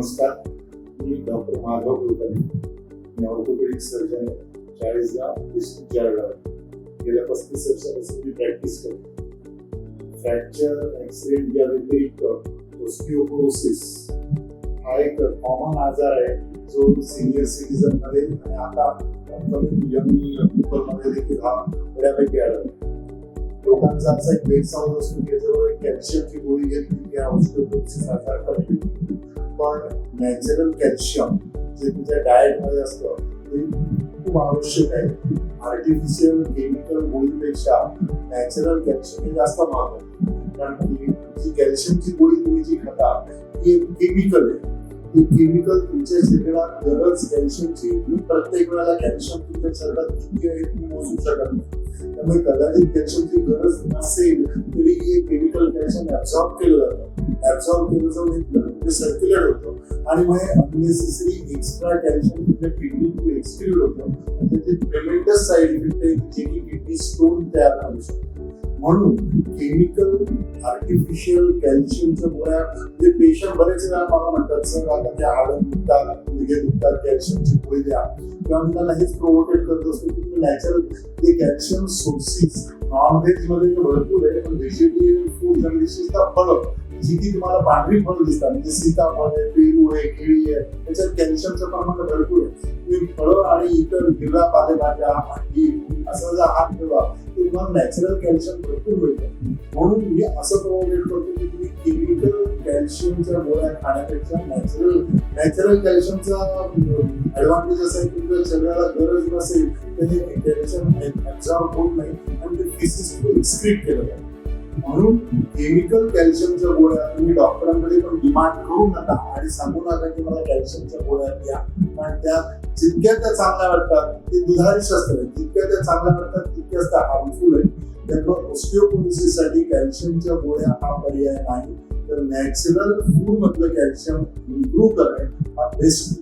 नमस्कार, मी डॉक्टर माधव कुलकर्णी. मी orthopaedic surgeon, 40 district Jalgaon. गेल्या 35 वर्षापासून मी प्रॅक्टिस करतो. फ्रॅक्चर ऍक्सिडेंट या व्यतिरिक्त ऑस्टिओपोरोसिस हा एक कॉमन आजार आहे जो सिनियर सिटीजन मध्ये आणि आता यंग पीपलमध्ये देखील हा बऱ्यापैकी आढळतो. लोकांचा असा एक गैरसमज असतो की जवळ कॅल्शियमची गोळी घेतली की ऑस्टिओपोरोसिस आजार कमी होतो. पण नॅचरल कॅल्शियम जे तुमच्या डाएट मध्ये असतं ते खूप आवश्यक आहे. आर्टिफिशियल केमिकल गोळीपेक्षा नॅचरल कॅल्शियम हे जास्त महाग आहे. कारण जी कॅल्शियमची गोळी तुम्ही जी खाता ही एक केमिकल आहे. हे केमिकल तुमच्या शरीरात गरज कॅल्शियमची, तुम्ही प्रत्येक वेळेला कॅल्शियम तुमच्या शरीरात किती आहे तुम्ही मोजू शकत नाही. त्यामुळे कदाचित कॅल्शियमची गरज नसेल तरी हे केमिकल कॅल्शियम ऍब्सॉर्ब केलं जातं. ऍब्सॉर्ब केलं जाऊन हे ब्लडमध्ये सर्क्युलेट होतं आणि मग हे अननेसेसरी एक्स्ट्रा कॅल्शियम तुमच्या किडनीतून एक्सक्रीट होतं. त्याचे ट्रेमेंडस साईड इफेक्ट आहे जे की किडनी स्टोन तयार करू शकतो. म्हणून केमिकल आर्टिफिशियल कॅल्शियमच्या गोळ्या म्हणजे पेशंट बरेच वेळा मला म्हणतात, सर आता त्या हाडं दुखतात, गुडघे दुखतात, कॅल्शियमची गोळी द्या. किंवा मी त्यांना हेच प्रोव्होकेट करत असतो की तुम्ही नॅचरल जे कॅल्शियम सोर्सेस नॉनव्हेज मध्ये भरपूर आहे, पण व्हेजिटेरियन फूड आणि विशेषतः फळं जी की तुम्हाला पांढरी फळं दिसतात म्हणजे सीताफळ आहे, पेरू आहे, केळी आहे, त्याच्यात कॅल्शियमचं प्रमाण भरपूर आहे. तुम्ही फळं आणि इतर हिरव्या पालेभाज्या, भाजी असं जर हात ठेवा तर तुम्हाला नॅचरल कॅल्शियम भरपूर मिळतं. म्हणून मी असं प्रोव्होकेट करतो की तुम्ही केमिकल कॅल्शियमच्या गोळ्या खाण्यापेक्षा नॅचरल कॅल्शियमचा ऍडव्हान्टेज असा आहे की तुमच्या शरीराला गरज नसेल तर हे कॅल्शियम ऍब्सॉर्ब होत नाही आणि ते फिसिस एक्सक्रीट केलं जातं. म्हणून केमिकल कॅल्शियमच्या गोळ्या तुम्ही डॉक्टरांकडे पण डिमांड करू नका आणि सांगू नका की मला कॅल्शियमच्या गोळ्या द्या. कारण त्या जितक्या त्या चांगल्या वाटतात ते दुधारी शस्त्र आहे, जितक्या त्या चांगल्या वाटतात तितक्याच त्या हार्मफुल आहेत. त्यामुळे ऑस्टिओपोरोसिस साठी कॅल्शियमच्या गोळ्या हा पर्याय नाही. तर नॅचरल फूड मधलं कॅल्शियम इम्प्रूव्ह करणे हा बेस्ट